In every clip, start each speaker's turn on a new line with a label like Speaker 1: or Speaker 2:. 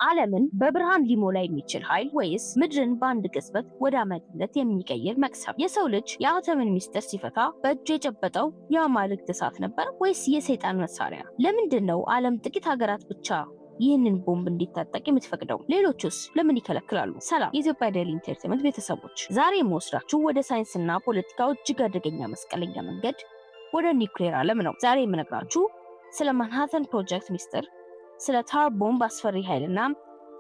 Speaker 1: ዓለምን በብርሃን ሊሞላ የሚችል ኃይል ወይስ ምድርን በአንድ ቅጽበት ወደ አመድነት የሚቀይር መቅሰፍ? የሰው ልጅ የአተምን ሚስጥር ሲፈታ በእጁ የጨበጠው የአማልክት እሳት ነበር ወይስ የሰይጣን መሳሪያ? ለምንድን ነው ዓለም ጥቂት ሀገራት ብቻ ይህንን ቦምብ እንዲታጠቅ የምትፈቅደው? ሌሎቹስ ለምን ይከለክላሉ? ሰላም የኢትዮጵያ ዴይሊ ኢንተርቴይንመንት ቤተሰቦች፣ ዛሬ የምወስዳችሁ ወደ ሳይንስና ፖለቲካው እጅግ አደገኛ መስቀለኛ መንገድ ወደ ኒውክሌር ዓለም ነው። ዛሬ የምነግራችሁ ስለ ማንሃተን ፕሮጀክት ሚስጥር፣ ስለ ታር ቦምብ አስፈሪ ኃይልና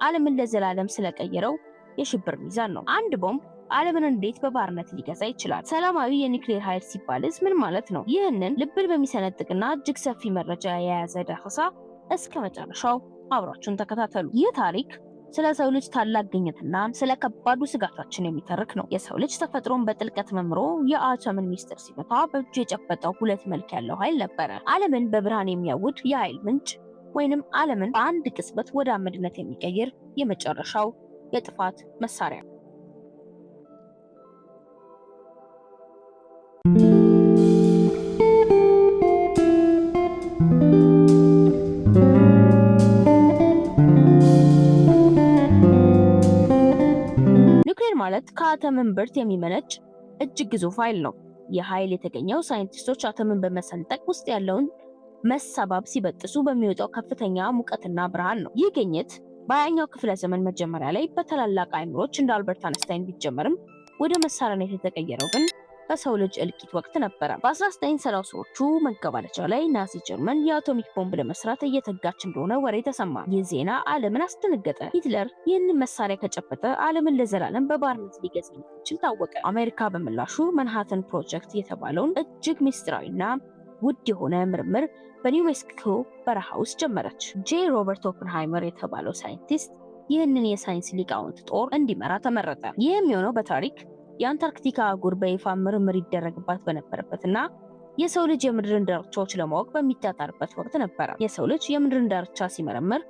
Speaker 1: ዓለምን ለዘላለም ስለቀየረው የሽብር ሚዛን ነው። አንድ ቦምብ ዓለምን እንዴት በባርነት ሊገዛ ይችላል? ሰላማዊ የኒውክሌር ኃይል ሲባልስ ምን ማለት ነው? ይህንን ልብን በሚሰነጥቅና እጅግ ሰፊ መረጃ የያዘ ዳሰሳ እስከ መጨረሻው አብራችሁን ተከታተሉ። ይህ ታሪክ ስለ ሰው ልጅ ታላቅ ግኝትና ስለ ከባዱ ስጋታችን የሚተርክ ነው። የሰው ልጅ ተፈጥሮን በጥልቀት መምሮ የአተምን ሚስጥር ሲፈታ በእጁ የጨበጠው ሁለት መልክ ያለው ኃይል ነበረ። ዓለምን በብርሃን የሚያውድ የኃይል ምንጭ ወይንም ዓለምን በአንድ ቅጽበት ወደ አመድነት የሚቀይር የመጨረሻው የጥፋት መሳሪያ። ኒውክሌር ማለት ከአተም እምብርት የሚመነጭ እጅግ ግዙፍ ኃይል ነው። ይህ ኃይል የተገኘው ሳይንቲስቶች አተምን በመሰንጠቅ ውስጥ ያለውን መሳባብ ሲበጥሱ በሚወጣው ከፍተኛ ሙቀትና ብርሃን ነው። ይህ ግኝት በ20ኛው ክፍለ ዘመን መጀመሪያ ላይ በታላላቅ አእምሮዎች እንደ አልበርት አንስታይን ቢጀመርም ወደ መሳሪያነት የተቀየረው ግን በሰው ልጅ እልቂት ወቅት ነበረ። በ1930ዎቹ መገባደጃ ላይ ናዚ ጀርመን የአቶሚክ ቦምብ ለመስራት እየተጋች እንደሆነ ወሬ ተሰማ። ይህ ዜና ዓለምን አስደነገጠ። ሂትለር ይህንን መሳሪያ ከጨበጠ ዓለምን ለዘላለም በባርነት ሊገዛ እንደሚችል ታወቀ። አሜሪካ በምላሹ ማንሃተን ፕሮጀክት የተባለውን እጅግ ሚስጥራዊና ውድ የሆነ ምርምር በኒው ሜክሲኮ በረሃ ውስጥ ጀመረች። ጄ ሮበርት ኦፕንሃይመር የተባለው ሳይንቲስት ይህንን የሳይንስ ሊቃውንት ጦር እንዲመራ ተመረጠ። ይህ የሚሆነው በታሪክ የአንታርክቲካ አህጉር በይፋ ምርምር ይደረግባት በነበረበትና የሰው ልጅ የምድርን ዳርቻዎች ለማወቅ በሚጣጣርበት ወቅት ነበረ። የሰው ልጅ የምድርን ዳርቻ ሲመረምር፣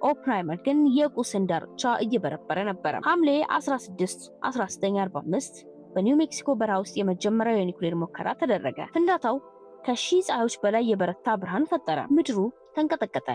Speaker 1: ኦፕንሃይመር ግን የቁስን ዳርቻ እየበረበረ ነበረ። ሐምሌ 16 1945 በኒው ሜክሲኮ በረሃ ውስጥ የመጀመሪያው የኒውክሌር ሙከራ ተደረገ። ፍንዳታው ከሺህ ፀሐዮች በላይ የበረታ ብርሃን ፈጠረ። ምድሩ ተንቀጠቀጠ፣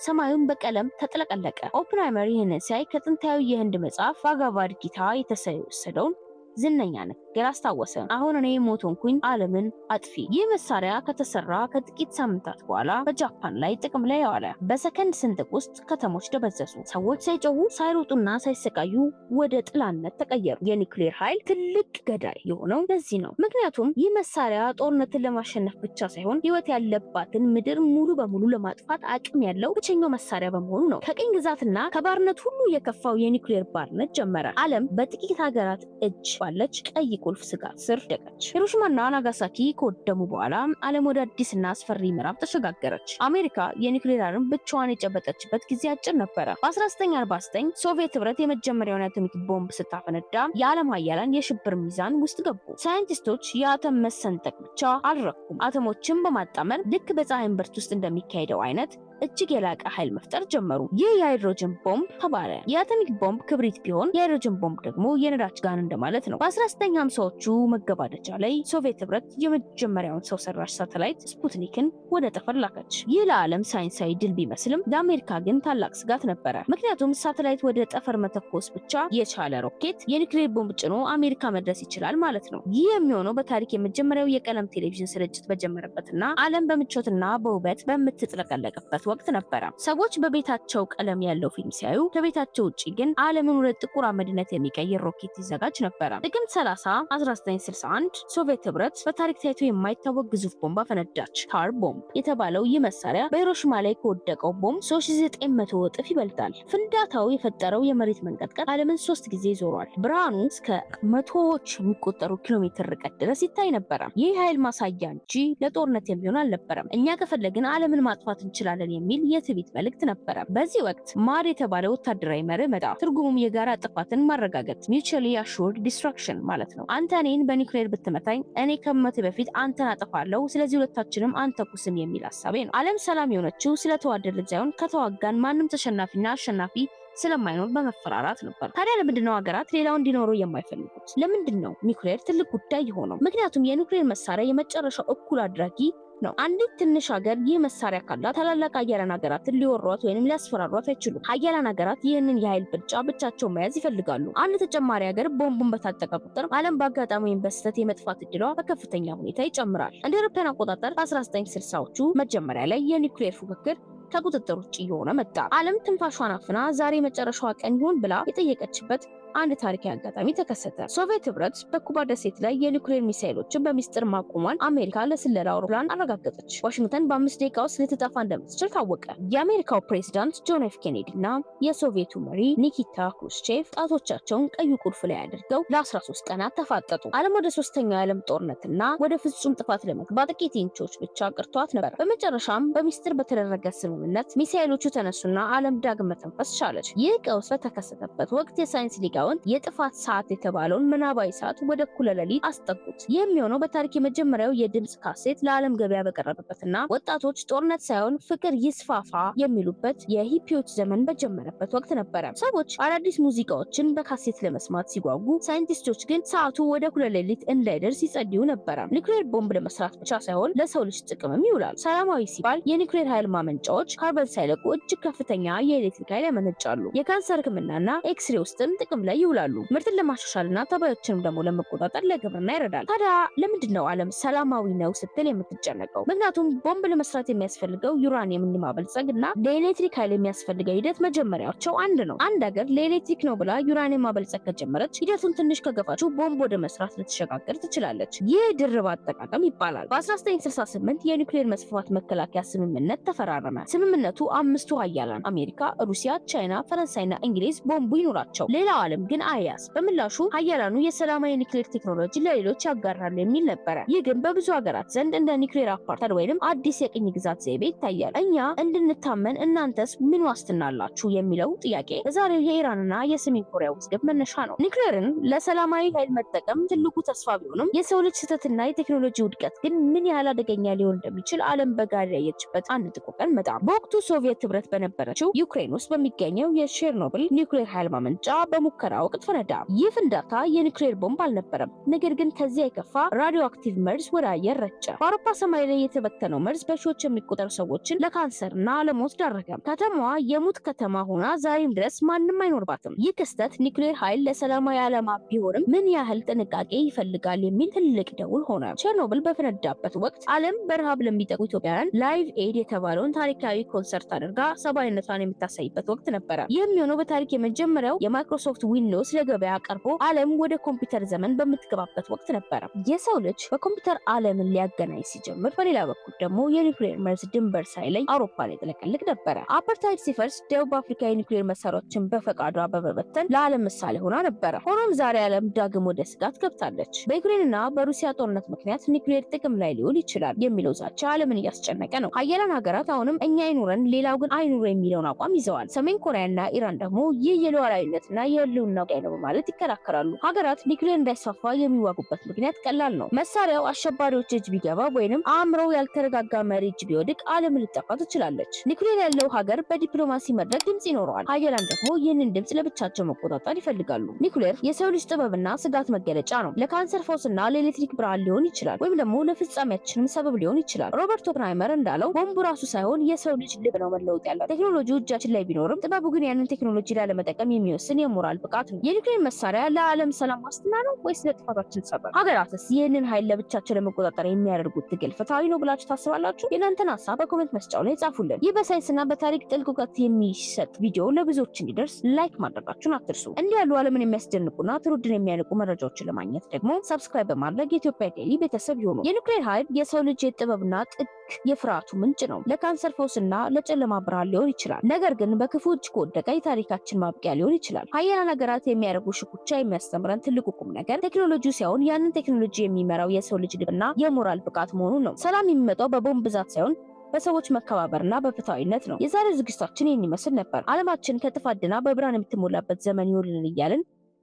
Speaker 1: ሰማዩን በቀለም ተጥለቀለቀ። ኦፕንሃይመር ይህንን ሲያይ ከጥንታዊ የህንድ መጽሐፍ ቫጋቫድ ጊታ የተወሰደውን ዝነኛ ንግግር አስታወሰ። አሁን እኔ ሞቶንኩኝ ዓለምን አጥፊ። ይህ መሳሪያ ከተሰራ ከጥቂት ሳምንታት በኋላ በጃፓን ላይ ጥቅም ላይ ዋለ። በሰከንድ ስንጥቅ ውስጥ ከተሞች ደበዘዙ። ሰዎች ሳይጮሁ ሳይሮጡና ሳይሰቃዩ ወደ ጥላነት ተቀየሩ። የኒውክሌር ኃይል ትልቅ ገዳይ የሆነው ለዚህ ነው። ምክንያቱም ይህ መሳሪያ ጦርነትን ለማሸነፍ ብቻ ሳይሆን ህይወት ያለባትን ምድር ሙሉ በሙሉ ለማጥፋት አቅም ያለው ብቸኛው መሳሪያ በመሆኑ ነው። ከቅኝ ግዛትና ከባርነት ሁሉ የከፋው የኒውክሌር ባርነት ጀመረ። ዓለም በጥቂት ሀገራት እጅ ባለች ቀይ ቁልፍ ስጋት ስር ደቀች። ሂሮሺማና ናጋሳኪ ከወደሙ በኋላ ዓለም ወደ አዲስና አስፈሪ ምዕራፍ ተሸጋገረች። አሜሪካ የኒውክሌር አረም ብቻዋን የጨበጠችበት ጊዜ አጭር ነበረ። በ1949 ሶቪየት ህብረት የመጀመሪያውን የአቶሚክ ቦምብ ስታፈነዳ የዓለም ሀያላን የሽብር ሚዛን ውስጥ ገቡ። ሳይንቲስቶች የአተም መሰንጠቅ ብቻ አልረኩም። አተሞችን በማጣመር ልክ በፀሐይ እምብርት ውስጥ እንደሚካሄደው አይነት እጅግ የላቀ ኃይል መፍጠር ጀመሩ። ይህ የሃይድሮጅን ቦምብ ተባለ። የአቶሚክ ቦምብ ክብሪት ቢሆን የሃይድሮጅን ቦምብ ደግሞ የነዳጅ ጋን እንደማለት ነው። በ1950ዎቹ መገባደጃ ላይ ሶቪየት ህብረት የመጀመሪያውን ሰው ሰራሽ ሳተላይት ስፑትኒክን ወደ ጠፈር ላከች። ይህ ለዓለም ሳይንሳዊ ድል ቢመስልም ለአሜሪካ ግን ታላቅ ስጋት ነበረ። ምክንያቱም ሳተላይት ወደ ጠፈር መተኮስ ብቻ የቻለ ሮኬት የኒውክሌር ቦምብ ጭኖ አሜሪካ መድረስ ይችላል ማለት ነው። ይህ የሚሆነው በታሪክ የመጀመሪያው የቀለም ቴሌቪዥን ስርጭት በጀመረበትና ዓለም በምቾትና በውበት በምትጥለቀለቅበት ወቅት ነበረ። ሰዎች በቤታቸው ቀለም ያለው ፊልም ሲያዩ ከቤታቸው ውጪ ግን ዓለምን ወደ ጥቁር አመድነት የሚቀይር ሮኬት ይዘጋጅ ነበረ። ጥቅምት 30 1961 ሶቪየት ህብረት በታሪክ ታይቶ የማይታወቅ ግዙፍ ቦምብ አፈነዳች። ታር ቦምብ የተባለው ይህ መሳሪያ በሂሮሺማ ላይ ከወደቀው ቦምብ 3900 እጥፍ ይበልጣል። ፍንዳታው የፈጠረው የመሬት መንቀጥቀጥ ዓለምን 3 ጊዜ ዞሯል። ብርሃኑ እስከ መቶዎች የሚቆጠሩ ኪሎ ሜትር ርቀት ድረስ ይታይ ነበረ። ይህ ኃይል ማሳያ እንጂ ለጦርነት የሚሆን አልነበረም። እኛ ከፈለግን ዓለምን ማጥፋት እንችላለን የሚል የትዕቢት መልእክት ነበረ። በዚህ ወቅት ማር የተባለ ወታደራዊ መርህ መጣ። ትርጉሙም የጋራ ጥፋትን ማረጋገጥ mutually assured destruction ማለት ነው። አንተ እኔን በኒውክሌር ብትመታኝ እኔ ከመሞቴ በፊት አንተን አጠፋለሁ፣ ስለዚህ ሁለታችንም አንተኩስም የሚል ሐሳቤ ነው። ዓለም ሰላም የሆነችው ስለተዋደድን ሳይሆን ከተዋጋን ማንም ተሸናፊና አሸናፊ ስለማይኖር በመፈራራት ነበር። ታዲያ ለምንድነው ሀገራት ሌላው እንዲኖሩ የማይፈልጉት? ለምንድነው ኒውክሌር ትልቅ ጉዳይ የሆነው? ምክንያቱም የኒውክሌር መሳሪያ የመጨረሻው እኩል አድራጊ ነው። አንዲት ትንሽ ሀገር ይህ መሳሪያ ካላት ታላላቅ ሀያላን ሀገራትን ሊወሯት ወይንም ሊያስፈራሯት አይችሉም። ሀያላን ሀገራት ይህንን የኃይል ብልጫ ብቻቸውን መያዝ ይፈልጋሉ። አንድ ተጨማሪ ሀገር ቦምቡን በታጠቀ ቁጥር ዓለም በአጋጣሚ ወይም በስህተት የመጥፋት እድሏ በከፍተኛ ሁኔታ ይጨምራል። እንደ አውሮፓውያን አቆጣጠር በ1960ዎቹ መጀመሪያ ላይ የኒውክሌር ፉክክር ከቁጥጥር ውጭ እየሆነ መጣ። ዓለም ትንፋሿን አፍና ዛሬ መጨረሻዋ ቀን ይሆን ብላ የጠየቀችበት አንድ ታሪካዊ አጋጣሚ ተከሰተ። ሶቪየት ህብረት በኩባ ደሴት ላይ የኒውክሌር ሚሳኤሎችን በሚስጥር ማቆሟን አሜሪካ ለስለላ አውሮፕላን አረጋገጠች። ዋሽንግተን በ5 ደቂቃ ውስጥ ልትጠፋ እንደምትችል ታወቀ። የአሜሪካው ፕሬዝዳንት ጆን ኤፍ ኬኔዲ እና የሶቪየቱ መሪ ኒኪታ ክሩስቼቭ ጣቶቻቸውን ቀዩ ቁልፍ ላይ አድርገው ለ13 ቀናት ተፋጠጡ። ዓለም ወደ ሶስተኛው የዓለም ጦርነትና ወደ ፍጹም ጥፋት ለመግባት ጥቂት ኢንቾች ብቻ ቀርቷት ነበር። በመጨረሻም በሚስጥር በተደረገ ስምምነት ሚሳኤሎቹ ተነሱና ዓለም ዳግም መተንፈስ ቻለች። ይህ ቀውስ በተከሰተበት ወቅት የሳይንስ ሊቃውንት የጥፋት ሰዓት የተባለውን ምናባዊ ሰዓት ወደ እኩለ ሌሊት አስጠጉት። ይህ የሚሆነው በታሪክ የመጀመሪያው የድምጽ ካሴት ለዓለም ገበያ በቀረበበትና ወጣቶች ጦርነት ሳይሆን ፍቅር ይስፋፋ የሚሉበት የሂፒዎች ዘመን በጀመረበት ወቅት ነበረ። ሰዎች አዳዲስ ሙዚቃዎችን በካሴት ለመስማት ሲጓጉ፣ ሳይንቲስቶች ግን ሰዓቱ ወደ እኩለ ሌሊት እንዳይደርስ ይጸልዩ ነበረ። ኒውክሌር ቦምብ ለመስራት ብቻ ሳይሆን ለሰው ልጅ ጥቅምም ይውላል። ሰላማዊ ሲባል የኒውክሌር ኃይል ማመንጫዎች ካርበን ሳይለቁ እጅግ ከፍተኛ የኤሌክትሪክ ኃይል ያመነጫሉ። የካንሰር ሕክምናና ኤክስሬ ውስጥም ጥቅም ላይ ይውላሉ። ምርትን ለማሻሻልና ተባዮችንም ደግሞ ለመቆጣጠር ለግብርና ይረዳል። ታዲያ ለምንድን ነው ዓለም ሰላማዊ ነው ስትል የምትጨነቀው? ምክንያቱም ቦምብ ለመስራት የሚያስፈልገው ዩራኒየምን ማበልጸግ እና ለኤሌክትሪክ ኃይል የሚያስፈልገው ሂደት መጀመሪያቸው አንድ ነው። አንድ ሀገር ለኤሌክትሪክ ነው ብላ ዩራኒየም ማበልጸግ ከጀመረች ሂደቱን ትንሽ ከገፋችው ቦምብ ወደ መስራት ልትሸጋገር ትችላለች። ይህ ድርብ አጠቃቀም ይባላል። በ1968 የኒውክሌር መስፋፋት መከላከያ ስምምነት ተፈራረመ። ስምምነቱ አምስቱ ሀያላን አሜሪካ፣ ሩሲያ፣ ቻይና፣ ፈረንሳይና እንግሊዝ ቦምቡ ይኖራቸው፣ ሌላው ዓለም ግን አያስ። በምላሹ ሀያላኑ የሰላማዊ ኒውክሌር ቴክኖሎጂ ለሌሎች ያጋራሉ የሚል ነበረ። ይህ ግን በብዙ ሀገራት ዘንድ እንደ ኒውክሌር አፓርታይድ ወይንም አዲስ የቅኝ ግዛት ዘይቤ ይታያል። እኛ እንድንታመን እናንተስ ምን ዋስትና አላችሁ የሚለው ጥያቄ በዛሬው የኢራንና የሰሜን ኮሪያ ውዝግብ መነሻ ነው። ኒውክሌርን ለሰላማዊ ኃይል መጠቀም ትልቁ ተስፋ ቢሆንም የሰው ልጅ ስህተትና የቴክኖሎጂ ውድቀት ግን ምን ያህል አደገኛ ሊሆን እንደሚችል ዓለም በጋራ ያየችበት አንድ ጥቁር ቀን መጣ። በወቅቱ ሶቪየት ህብረት በነበረችው ዩክሬን ውስጥ በሚገኘው የቼርኖብል ኒውክሌር ኃይል ማመንጫ በሙከራ ወቅት ፈነዳ። ይህ ፍንዳታ የኒውክሌር ቦምብ አልነበረም፣ ነገር ግን ከዚያ የከፋ ራዲዮ አክቲቭ መርዝ ወደ አየር ረጨ። በአውሮፓ ሰማይ ላይ የተበተነው መርዝ በሺዎች የሚቆጠሩ ሰዎችን ለካንሰርና ለሞት ዳረገ። ከተማዋ የሙት ከተማ ሆና ዛሬም ድረስ ማንም አይኖርባትም። ይህ ክስተት ኒውክሌር ኃይል ለሰላማዊ ዓላማ ቢሆንም ምን ያህል ጥንቃቄ ይፈልጋል የሚል ትልቅ ደውል ሆነ። ቼርኖብል በፈነዳበት ወቅት ዓለም በረሃብ ለሚጠቁ ኢትዮጵያውያን ላይቭ ኤድ የተባለውን ታሪካዊ ኮንሰርት አድርጋ ሰብአዊነቷን የምታሳይበት ወቅት ነበረ። ይህ የሚሆነው በታሪክ የመጀመሪያው የማይክሮሶፍት ዊንዶውስ ለገበያ ቀርቦ ዓለም ወደ ኮምፒውተር ዘመን በምትገባበት ወቅት ነበረ። የሰው ልጅ በኮምፒውተር ዓለምን ሊያገናኝ ሲጀምር፣ በሌላ በኩል ደግሞ የኒውክሌር መርዝ ድንበር ሳይለይ አውሮፓ ላይ ጥለቀልቅ ነበረ። አፓርታይድ ሲፈርስ ደቡብ አፍሪካ የኒውክሌር መሳሪያዎችን በፈቃዷ በመበተን ለዓለም ምሳሌ ሆና ነበረ። ሆኖም ዛሬ ዓለም ዳግም ወደ ስጋት ገብታለች። በዩክሬንና በሩሲያ ጦርነት ምክንያት ኒውክሌር ጥቅም ላይ ሊውል ይችላል የሚለው ዛቻ ዓለምን እያስጨነቀ ነው። ሀያላን ሀገራት አሁንም እኛ አይኑረን ሌላው ግን አይኑረ የሚለውን አቋም ይዘዋል። ሰሜን ኮሪያና ኢራን ደግሞ ይህ የሉዓላዊነትና የህልውና ጉዳይ ነው በማለት ይከራከራሉ። ሀገራት ኒውክሌር እንዳይስፋፋ የሚዋጉበት ምክንያት ቀላል ነው። መሳሪያው አሸባሪዎች እጅ ቢገባ ወይንም አእምሮው ያልተረጋጋ መሪ እጅ ቢወድቅ ዓለም ልጠፋ ትችላለች። ኒውክሌር ያለው ሀገር በዲፕሎማሲ መድረክ ድምጽ ይኖረዋል። ሀያላን ደግሞ ይህንን ድምጽ ለብቻቸው መቆጣጠር ይፈልጋሉ። ኒውክሌር የሰው ልጅ ጥበብና ስጋት መገለጫ ነው። ለካንሰር ፈውስና ለኤሌክትሪክ ብርሃን ሊሆን ይችላል፣ ወይም ደግሞ ለፍጻሜያችንም ሰበብ ሊሆን ይችላል። ሮበርት ኦፕንሃይመር እንዳለው ቦምቡ ራሱ ሳይሆን የሰው ልጅ ልብ ነው መለወጥ ያለው። ቴክኖሎጂው እጃችን ላይ ቢኖርም ጥበቡ ግን ያንን ቴክኖሎጂ ላለመጠቀም የሚወስን የሞራል ብቃት ነው። የኒውክሌር መሳሪያ ለዓለም ሰላም ዋስትና ነው ወይስ ለጥፋታችን ሰበብ? ሀገራትስ ይህንን ኃይል ለብቻቸው ለመቆጣጠር የሚያደርጉት ትግል ፍትሃዊ ነው ብላችሁ ታስባላችሁ? የእናንተን ሀሳብ በኮሜንት መስጫው ላይ ጻፉልን። ይህ በሳይንስና በታሪክ ጥልቅ እውቀት የሚሰጥ ቪዲዮ ለብዙዎች እንዲደርስ ላይክ ማድረጋችሁን አትርሱ። እንዲህ ያሉ ዓለምን የሚያስደንቁና ትውልድን የሚያንቁ መረጃዎችን ለማግኘት ደግሞ ሰብስክራይብ በማድረግ የኢትዮጵያ ዴይሊ ቤተሰብ ይሁኑ። የኒውክሌር ኃይል የሰው ልጅ የጥበብና ጥግ የፍርሃቱ ምንጭ ነው። ለካንሰር ፈውስና ለጨለማ ብርሃን ሊሆን ይችላል፣ ነገር ግን በክፉ እጅ ከወደቀ የታሪካችን ማብቂያ ሊሆን ይችላል። ሀያላን ሀገራት የሚያደርጉ ሽኩቻ የሚያስተምረን ትልቁ ቁም ነገር ቴክኖሎጂው ሳይሆን ያንን ቴክኖሎጂ የሚመራው የሰው ልጅ ልብና የሞራል ብቃት መሆኑን ነው። ሰላም የሚመጣው በቦምብ ብዛት ሳይሆን በሰዎች መከባበርና በፍትሃዊነት ነው። የዛሬው ዝግጅታችን ይህን ይመስል ነበር። ዓለማችን ከጥፋት ድና በብርሃን የምትሞላበት ዘመን ይሁንልን እያልን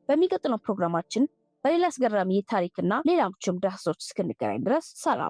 Speaker 1: በሚቀጥለው ፕሮግራማችን በሌላ አስገራሚ ታሪክና ሌሎችም ዳሰሶች እስክንገናኝ ድረስ ሰላም።